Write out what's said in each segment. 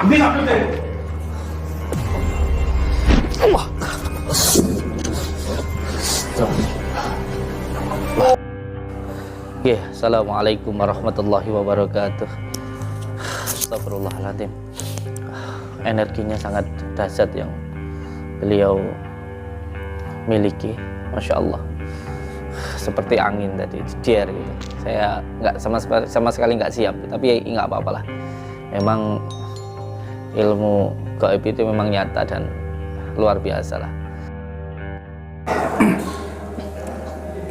Allah. Oke, assalamualaikum warahmatullahi wabarakatuh. Astagfirullahaladzim. Energinya sangat dahsyat yang beliau miliki, masya Allah. Seperti angin tadi, jeder gitu. Saya nggak sama sekali nggak siap, tapi ya nggak apa-apa lah. Memang ilmu gaib itu memang nyata dan luar biasa lah.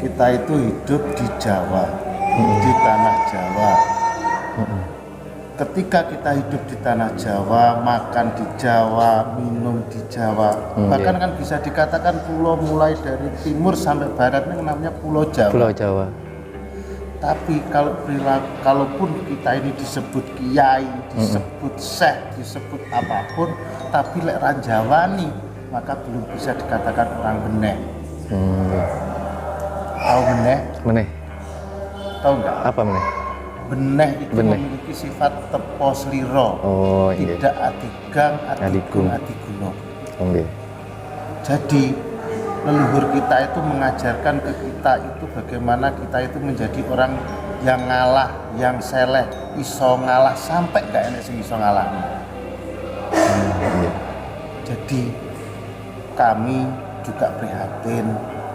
Kita itu hidup di Jawa, di tanah Jawa. Ketika kita hidup di tanah Jawa, makan di Jawa, minum di Jawa, bahkan kan bisa dikatakan pulau mulai dari timur sampai barat ini namanya Pulau Jawa. Pulau Jawa. Tapi kalau kalaupun kita ini disebut kiai, disebut syekh, disebut apapun, tapi lek ranjawani, maka belum bisa dikatakan orang beneh. Tahu beneh? Meneh. Tahu nggak? Apa meneh? Beneh itu Beneh. memiliki sifat tepo sliro, Oh iya. tidak adigang, adigung, Adigung. adiguno. Oke. Jadi leluhur kita itu mengajarkan ke kita itu bagaimana kita itu menjadi orang yang ngalah, yang seleh, iso ngalah sampai nggak enak sing iso ngalah. Iya. Jadi kami juga prihatin,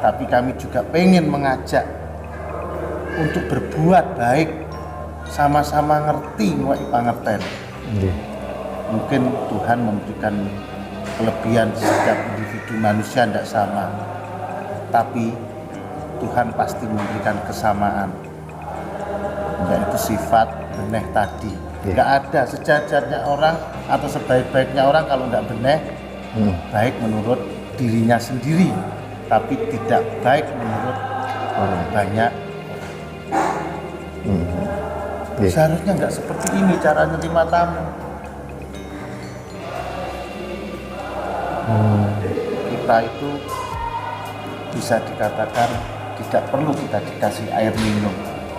tapi kami juga pengen mengajak untuk berbuat baik, sama-sama ngerti ngwek pangerten. Iya. Mungkin Tuhan memberikan kelebihan setiap individu manusia tidak sama, tapi Tuhan pasti memberikan kesamaan, yaitu sifat beneh tadi. Nggak ada sejajarnya orang atau sebaik-baiknya orang kalau nggak beneh, baik menurut dirinya sendiri, tapi tidak baik menurut orang banyak. Iya. Seharusnya nggak seperti ini cara menerima tamu. Kita itu bisa dikatakan tidak perlu kita dikasih air minum,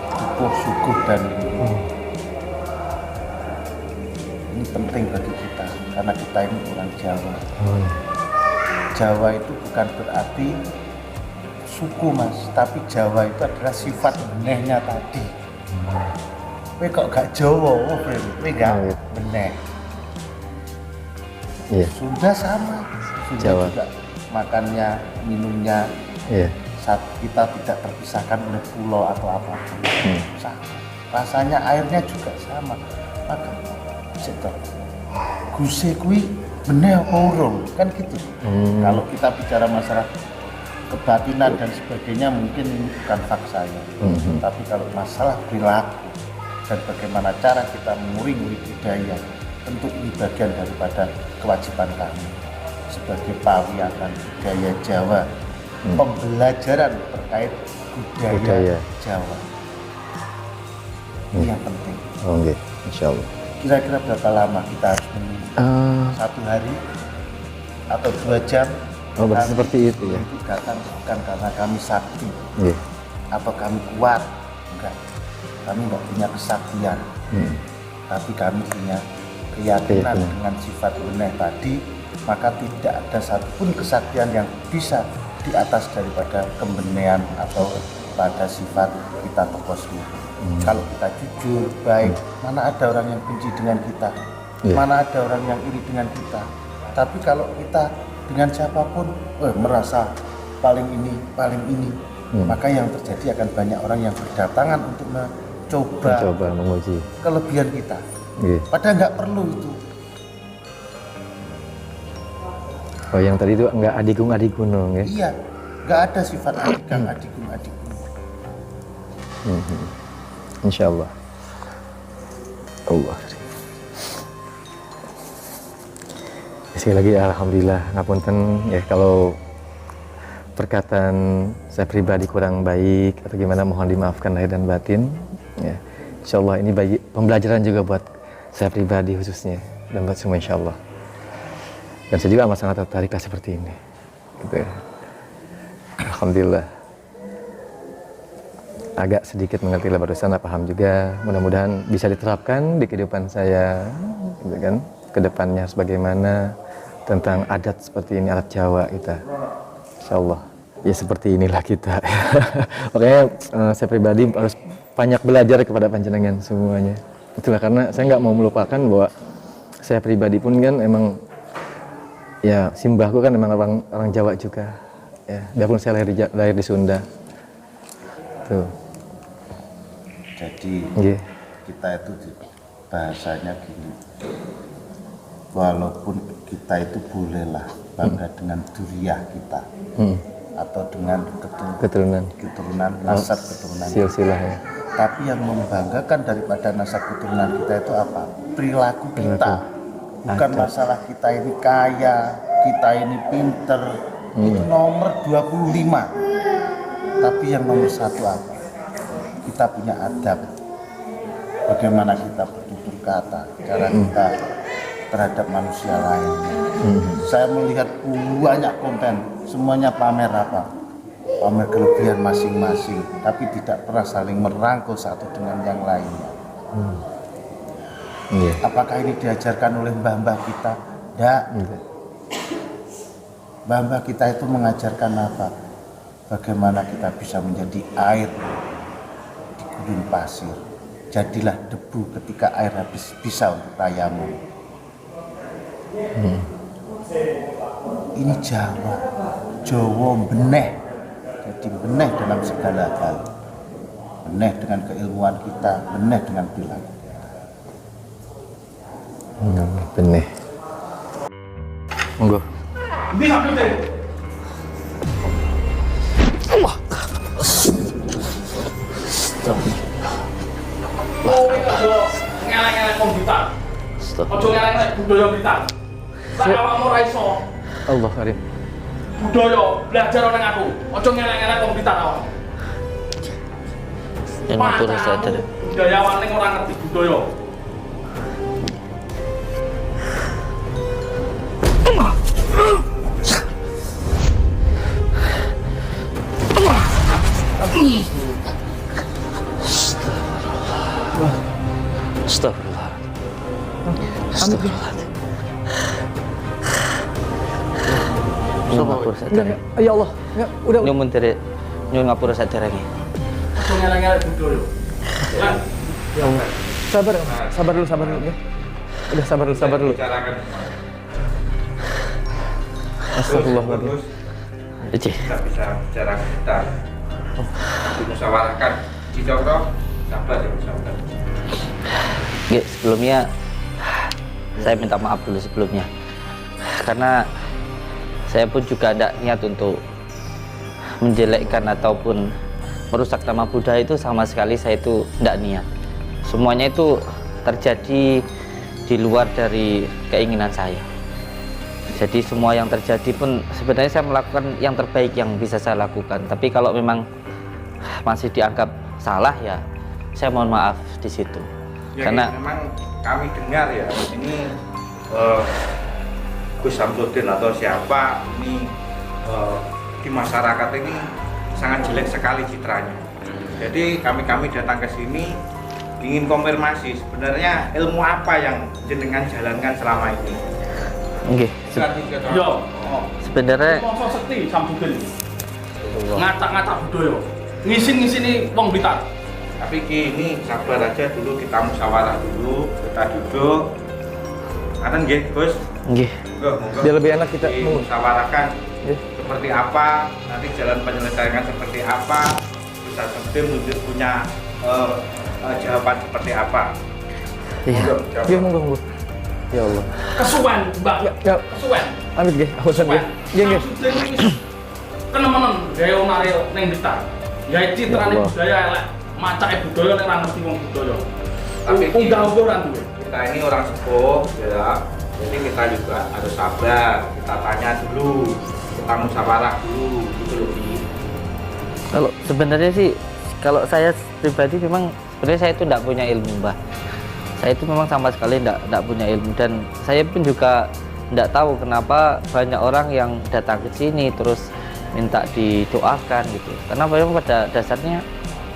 cukup syukur dan minum. Ini penting bagi kita karena kita ini orang Jawa. Jawa itu bukan berarti suku mas, tapi Jawa itu adalah sifat benehnya tadi. Kowe kok gak Jawa, kowe gak beneh. Iya. Sunda sama, Sunda Jawa. juga makannya, minumnya, saat kita tidak terpisahkan oleh pulau atau apapun. Sama. Rasanya airnya juga sama. Maka setor guse kui beneh apa urung kan gitu. Kalau kita bicara masalah kebatinan dan sebagainya mungkin ini bukan fakta ya. Tapi kalau masalah perilaku dan bagaimana cara kita menguring-uring budaya, tentu ini bagian daripada kewajiban kami sebagai pawiatan budaya Jawa, pembelajaran terkait budaya Jawa. Ini yang penting. Oke, insya Allah. Kira-kira berapa lama kita harus menunggu? 1 hari atau 2 jam? Oh, berarti seperti itu ya? Itu datang bukan karena kami sakti Iya. atau kami kuat, enggak. Kami nggak punya kesaktian, tapi kami punya keyakinan dengan sifat beneh tadi, maka tidak ada satupun kesaktian yang bisa di atas daripada kebenehan atau pada sifat kita tekosmu. Kalau kita jujur, baik, mana ada orang yang benci dengan kita, mana ada orang yang iri dengan kita. Tapi kalau kita dengan siapapun merasa paling ini, maka yang terjadi akan banyak orang yang berdatangan untuk mencoba menguji kelebihan kita. Padahal nggak perlu itu. Oh, yang tadi itu nggak adigung-adiguno ya? Iya, nggak ada sifat adigang, adigung. Insya Allah. Allah. Sekali lagi alhamdulillah, ngapunten ya kalau perkataan saya pribadi kurang baik atau gimana, mohon dimaafkan lahir dan batin ya. Insya Allah ini pembelajaran juga buat saya pribadi khususnya dan buat semua insya Allah. Dan saya juga amat sangat tertarik seperti ini gitu ya. Alhamdulillah agak sedikit mengerti lah barusan, paham juga, mudah-mudahan bisa diterapkan di kehidupan saya gitu kan. kedepannya harus bagaimana, tentang adat seperti ini, adat Jawa kita. Insya Allah ya seperti inilah kita. Makanya saya pribadi harus banyak belajar kepada panjenengan semuanya. Itulah karena saya nggak mau melupakan bahwa saya pribadi pun kan emang ya simbahku kan emang orang Jawa juga. Ya, biarpun saya lahir di Sunda. Tuh. Jadi kita itu bahasanya gini, walaupun kita itu bolehlah bangga dengan duriyah kita atau dengan keturunan nasab keturunan silsilah ya. Tapi yang membanggakan daripada nasab keturunan kita itu apa? Perilaku kita. Bukan masalah kita ini kaya, kita ini pinter, itu nomor 25. Tapi yang nomor satu apa? Kita punya adab. Bagaimana kita bertutur kata, cara kita terhadap manusia lain. Saya melihat banyak konten, semuanya pamer apa? Pamer kelebihan masing-masing, tapi tidak pernah saling merangkul satu dengan yang lainnya. Apakah ini diajarkan oleh mbah-mbah kita? Tidak. Mbah-mbah kita itu mengajarkan apa? Bagaimana kita bisa menjadi air di gurun pasir. Jadilah debu ketika air habis, bisa untuk tayamum. Ini Jawa beneh. Jadi beneh dalam segala hal. Beneh dengan keilmuan kita, beneh dengan perilaku. Beneh. Monggo. Allah. Ngeleng-ngeleng komputer. Ojo ngeleng-ngeleng budaya kita. Tak awakmu ora iso. Allah karim. Budaya belajar nang aku. Ojo ngeleng-ngeleng komputer awakmu. Yang ngatur sadar. Budayawan ning ora ngerti budaya. Astagfirullah. Astagfirullah. Ngapura sadar. Ya Allah. Ya, udah. Nyumun dari ngapura sadar lagi. Ojo ngeleng-ngeleng budaya. Ya Allah. Sabar dulu ya. Udah sabar dulu. Astagfirullahaladzim. Kita bisa bicara kita dimusyawarahkan di contoh sabar ya sabar. Sebelumnya saya minta maaf dulu sebelumnya karena saya pun juga tidak niat untuk menjelekkan ataupun merusak nama budaya itu, sama sekali saya itu tidak niat. Semuanya itu terjadi di luar dari keinginan saya. Jadi semua yang terjadi pun sebenarnya saya melakukan yang terbaik yang bisa saya lakukan. Tapi kalau memang masih dianggap salah ya saya mohon maaf di situ. Ya, karena memang kami dengar ya ini Gus Samsudin atau siapa ini di masyarakat ini sangat jelek sekali citranya. Jadi kami datang ke sini ingin konfirmasi sebenarnya ilmu apa yang jenengan jalankan selama ini. Yo, sebenarnya mongso sekti Samsudin. Ngata-ngata budaya. Ngisin-ngisini wong Blitar. Tapi ini sabar aja dulu, kita musyawarah dulu, kita duduk. Kanan nggih, Gus. nggih. Monggo. Biar lebih enak kita musyawarahkan seperti apa, nanti jalan penyelesaian seperti apa, bisa sampai menunjuk punya jawaban seperti apa. Iya. Iya, monggo. Ya Allah. Kesuwen, Mbak. Ya. Kesuwen. Amit nggih, awasan nggih. Nggih, nggih. Kenemenan gaya nari ning Blitar. Ya citrane budaya elek, macake budaya ning ra ngerti wong budaya. Tapi undang-undang duwe. Kita ini orang sepuh ya. Jadi kita juga harus sabar, kita tanya dulu, kita musyawarah dulu gitu loh. Kalau sebenarnya sih, kalau saya pribadi memang sebenarnya saya itu tidak punya ilmu, Mbah. Saya itu memang sama sekali tidak punya ilmu, dan saya pun juga tidak tahu kenapa banyak orang yang datang ke sini terus minta didoakan gitu. Karena memang pada dasarnya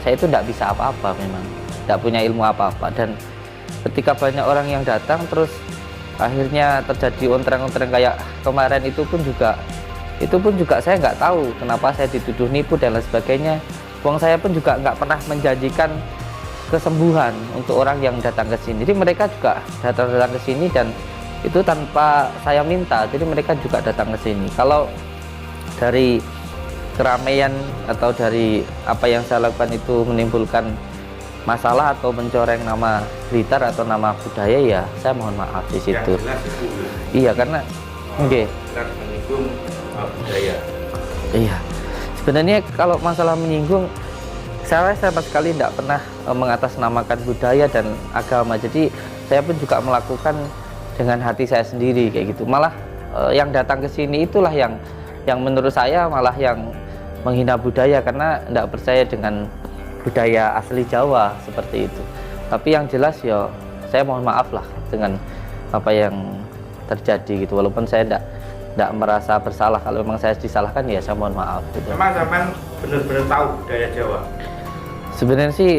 saya itu tidak bisa apa-apa, memang tidak punya ilmu apa-apa. Dan ketika banyak orang yang datang terus akhirnya terjadi ontreng-ontreng kayak kemarin itu pun juga saya nggak tahu kenapa saya dituduh nipu dan lain sebagainya. Uang saya pun juga nggak pernah menjanjikan kesembuhan untuk orang yang datang ke sini. Jadi mereka juga datang ke sini dan itu tanpa saya minta. Jadi mereka juga datang ke sini. Kalau dari keramaian atau dari apa yang saya lakukan itu menimbulkan masalah atau mencoreng nama Blitar atau nama budaya, ya saya mohon maaf di situ. Jelas itu. Iya, karena Jelas menyinggung budaya. iya. Sebenarnya kalau masalah menyinggung, saya sama sekali tidak pernah mengatasnamakan budaya dan agama. Jadi saya pun juga melakukan dengan hati saya sendiri kayak gitu. Malah yang datang ke sini itulah yang menurut saya malah yang menghina budaya karena tidak percaya dengan budaya asli Jawa seperti itu. Tapi yang jelas ya saya mohon maaf lah dengan apa yang terjadi gitu. Walaupun saya tidak merasa bersalah, kalau memang saya disalahkan ya saya mohon maaf gitu. Memang sampean benar-benar tahu budaya Jawa? Sebenarnya sih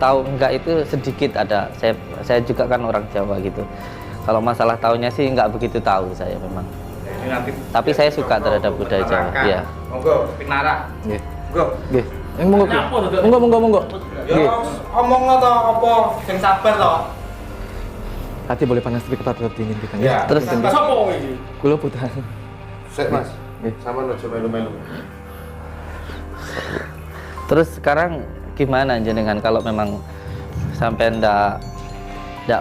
tahu enggak itu sedikit ada. Saya juga kan orang Jawa gitu. Kalau masalah tahunya sih enggak begitu tahu saya memang. Nah, ini nanti Tapi saya suka terhadap budaya Jawa. Iya. Monggo pinara. Nggih. Monggo. Nggih. Monggo. Monggo. Ya omong to apa sing sabar to. Hati boleh panas tapi kepala tetap dingin kita. Ya. Terus Sapa iki? Kula putar. Sik Mas, Nggih. sama aja melu-melu. Terus sekarang gimana jenengan kalau memang sampai ndak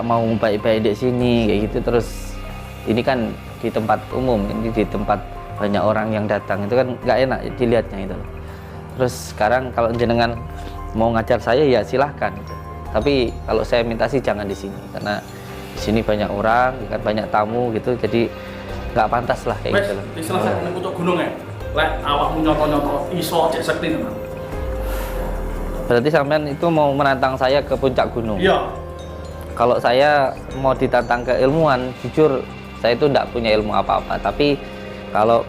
mau baik-baik di sini kayak gitu, terus ini kan di tempat umum, ini di tempat banyak orang yang datang, itu kan nggak enak dilihatnya itu. Terus sekarang kalau jenengan mau ngajar saya ya silahkan gitu. Tapi kalau saya minta sih jangan di sini karena di sini banyak orang, kan banyak tamu gitu, jadi nggak pantas lah kayak Wes, gitu loh. diselesaikan ning pucuk gunung e. Lek awakmu nyoto-nyoto iso cek sekti tenan. Berarti sampean itu mau menantang saya ke puncak gunung? Iya. Kalau saya mau ditantang ke ilmuwan, jujur saya itu tidak punya ilmu apa-apa. Tapi kalau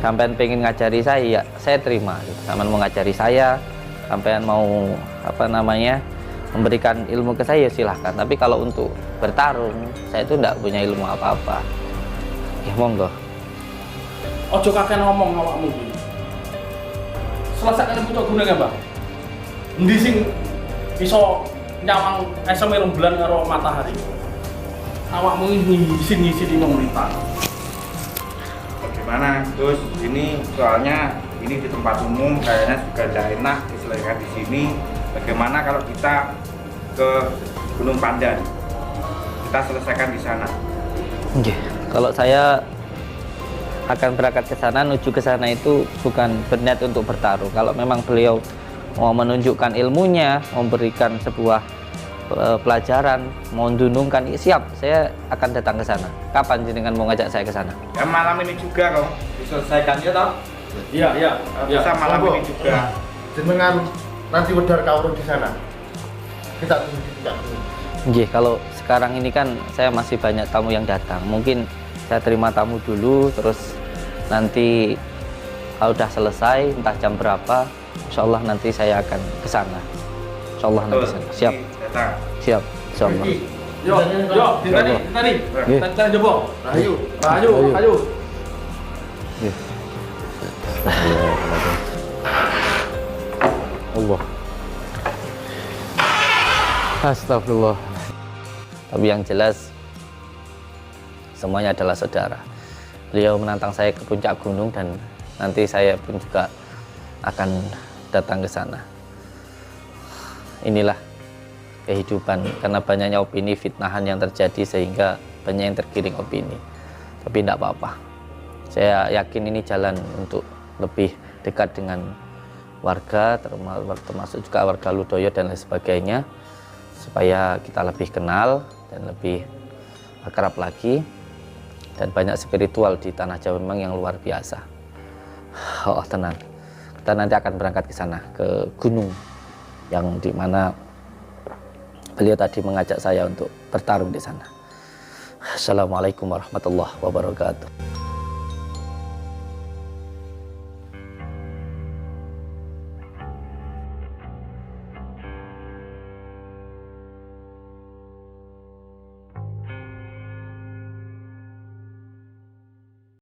sampean pengen ngajari saya, ya saya terima. Sampean mau ngajari saya, sampean mau memberikan ilmu ke saya, silahkan. Tapi kalau untuk bertarung, saya itu tidak punya ilmu apa-apa. Ya monggo. Ojo kakek ngomong awakmu iki. Selesaikan ning pucuk gunung ya, Mbak. Endi sing iso nyawang eseme rembulan karo matahari. Awakmu ngisi-ngisi di pemerintah. Bagaimana Gus? Ini soalnya ini di tempat umum kayaknya juga tidak enak diselesaikan di sini. Bagaimana kalau kita ke Gunung Pandan? Kita selesaikan di sana. Oke. Kalau saya akan berangkat ke sana, menuju ke sana itu bukan berniat untuk bertarung. Kalau memang beliau mau menunjukkan ilmunya, memberikan sebuah pelajaran, mau mendunungkan, siap, saya akan datang ke sana. Kapan jenengan mau ngajak saya ke sana? Ya malam ini juga kok diselesaikan ya toh? Iya, iya. Bisa malam ini juga. Jenengan nanti wedar kawruh di sana. Kita tunggu di puncak gunung. Nggih, kalau sekarang ini kan saya masih banyak tamu yang datang. Mungkin saya terima tamu dulu, terus nanti kalau udah selesai, entah jam berapa, insya Allah nanti saya akan ke sana. Insya Allah nanti sana. Siap, Datang. siap, insya Allah. Yo, ditani. Nggih. Tani jebok. Rahayu. Ayo. Nggih. Allah. Astagfirullah. Tapi yang jelas semuanya adalah saudara. Beliau menantang saya ke puncak gunung dan nanti saya pun juga akan datang ke sana. Inilah kehidupan, karena banyaknya opini fitnahan yang terjadi sehingga banyak yang tergiring opini. Tapi tidak apa-apa. Saya yakin ini jalan untuk lebih dekat dengan warga, termasuk juga warga Ludoyo dan lain sebagainya, supaya kita lebih kenal dan lebih akrab lagi. Dan banyak spiritual di tanah Jawa memang yang luar biasa. Oh tenang, kita nanti akan berangkat ke sana, ke gunung yang dimana beliau tadi mengajak saya untuk bertarung di sana. Assalamualaikum warahmatullahi wabarakatuh.